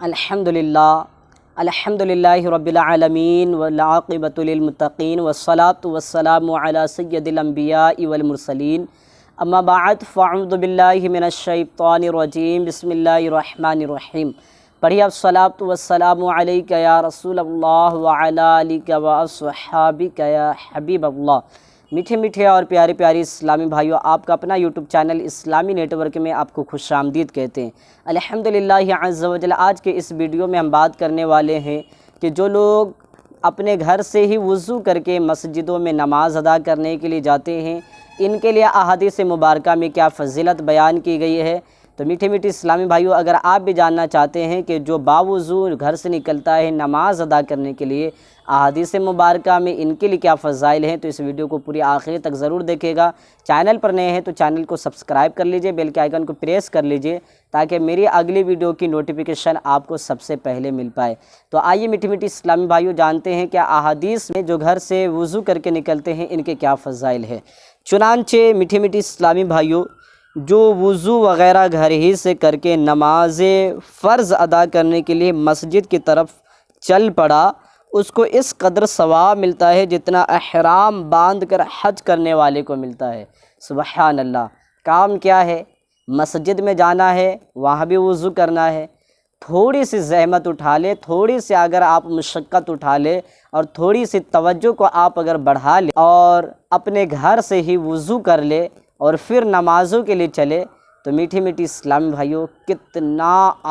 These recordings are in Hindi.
अल्हम्दुलिल्लाहि रब्बिल आलमीन वल आक़िबतु लिल मुत्तक़ीन वस्सलातु वस्सलामु अला सय्यदिल अंबियाइ वल मुरसलीन अम्मा बअद फ़अऊज़ु बिल्लाहि मिनश शैतानिर रजीम बिस्मिल्लाहिर रहमानिर रहीम। पढ़िए अस्सलातु वस्सलामु अलैका या रसूलल्लाह व अला आलिका व अस्हाबिका या हबीबल्लाह। मीठे मीठे और प्यारे प्यारे इस्लामी भाइयों, आपका अपना यूट्यूब चैनल इस्लामी नेटवर्क में आपको खुशामदीद कहते हैं। अल्हम्दुलिल्लाह अज़्ज़ व जल। आज के इस वीडियो में हम बात करने वाले हैं कि जो लोग अपने घर से ही वज़ू करके मस्जिदों में नमाज अदा करने के लिए जाते हैं, इनके लिए अहादीस मुबारका में क्या फ़ज़ीलत बयान की गई है। तो मीठे मीठे इस्लामी भाइयों, अगर आप भी जानना चाहते हैं कि जो बावज़ू घर से निकलता है नमाज अदा करने के लिए, अहादीस मुबारका में इनके लिए क्या फ़ज़ाइल हैं, तो इस वीडियो को पूरी आखिर तक ज़रूर देखिएगा। चैनल पर नए हैं तो चैनल को सब्सक्राइब कर लीजिए, बेल के आइकन को प्रेस कर लीजिए ताकि मेरी अगली वीडियो की नोटिफिकेशन आपको सबसे पहले मिल पाए। तो आइए मीठी मीठी इस्लामी भाइयों, जानते हैं कि अहादीस में जो घर से वज़ू करके निकलते हैं इनके क्या फ़ज़ाइल है। चुनांचे मीठी मीठी इस्लामी भाइयों, जो वज़ू वग़ैरह घर ही से करके नमाज फ़र्ज़ अदा करने के लिए मस्जिद की तरफ चल पड़ा, उसको इस कदर सवाब मिलता है जितना एहराम बांध कर हज करने वाले को मिलता है। सुबहान अल्लाह। काम क्या है? मस्जिद में जाना है, वहाँ भी वज़ू करना है। थोड़ी सी ज़हमत उठा ले, थोड़ी सी अगर आप मुशक्क़त उठा ले और थोड़ी सी तवज्जो को आप अगर बढ़ा ले और अपने घर से ही वज़ू कर ले और फिर नमाज़ों के लिए चले, तो मीठी मीठी इस्लामी भाइयों कितना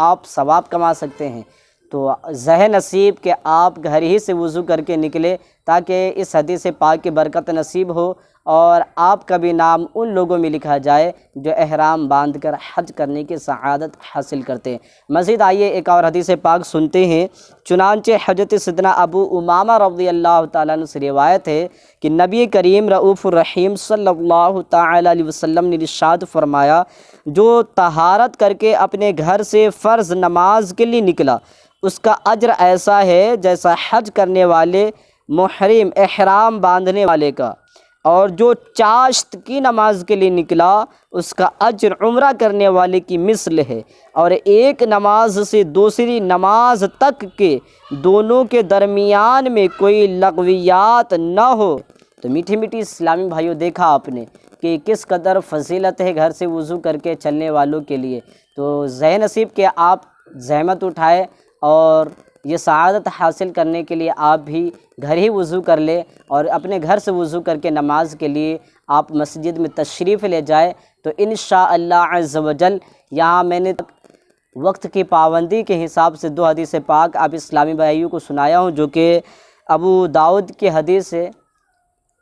आप सवाब कमा सकते हैं। तो ज़ह नसीब के आप घर ही से वज़ू करके निकले ताकि इस हदीस पाक की बरकत नसीब हो और आपका भी नाम उन लोगों में लिखा जाए जो एहराम बांध कर हज करने की सआदत हासिल करते हैं। मज़ीद आइए एक और हदीस पाक सुनते हैं। चुनांचे हज़रत सैयदना अबू उमामा रज़ियल्लाहु ताला अन्हु से रिवायत है कि नबी करीम रऊफ़ुर रहीम सल्लल्लाहु ताला अलैहि वसल्लम ने इरशाद फरमाया, जो तहारत करके अपने घर से फ़र्ज़ नमाज के लिए निकला, उसका अज्र ऐसा है जैसा हज करने वाले मुहरिम एहराम बांधने वाले का, और जो चाश्त की नमाज के लिए निकला उसका अज्र उम्रा करने वाले की मिस्ल है, और एक नमाज से दूसरी नमाज तक के दोनों के दरमियान में कोई लगवियात न हो। तो मीठी मीठी इस्लामी भाइयों, देखा आपने कि किस कदर फ़जीलत है घर से वज़ू करके चलने वालों के लिए। तो ज़ह नसीब के आप ज़हमत उठाए और ये सआदत हासिल करने के लिए आप भी घर ही वज़ू कर ले और अपने घर से वज़ू करके नमाज के लिए आप मस्जिद में तशरीफ़ ले जाए। तो इंशाअल्लाह अज़्ज़ व जल, यहाँ मैंने वक्त की पाबंदी के हिसाब से दो हदीस पाक आप इस्लामी भाइयों को सुनाया हूँ जो कि अबू दाऊद की हदीस है।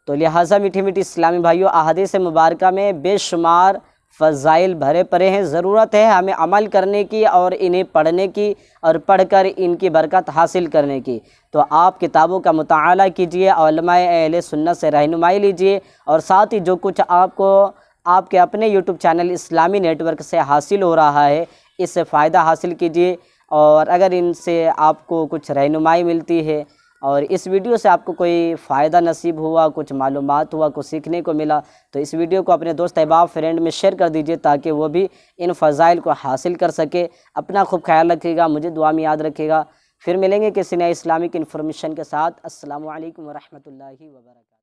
तो लिहाजा मीठी मीठी इस्लामी भाइयों, अहादीस मुबारका में बेशुमार फ़ज़ाइल भरे पड़े हैं। ज़रूरत है हमें अमल करने की और इन्हें पढ़ने की और पढ़कर इनकी बरकत हासिल करने की। तो आप किताबों का मुताला कीजिए, उलमाए अहले सुन्नत से रहनुमाई लीजिए, और साथ ही जो कुछ आपको आपके अपने यूट्यूब चैनल इस्लामी नेटवर्क से हासिल हो रहा है, इससे फ़ायदा हासिल कीजिए। और अगर इनसे आपको कुछ रहनुमाई मिलती है और इस वीडियो से आपको कोई फ़ायदा नसीब हुआ, कुछ मालूमात हुआ, कुछ सीखने को मिला, तो इस वीडियो को अपने दोस्त अहबाब फ्रेंड में शेयर कर दीजिए ताकि वो भी इन फ़ज़ाइल को हासिल कर सके। अपना खूब ख्याल रखिएगा, मुझे दुआ में याद रखिएगा। फिर मिलेंगे किसी नए इस्लामिक इन्फॉर्मेशन के साथ। अस्सलामु अलैकुम व रहमतुल्लाहि व बरकातहू।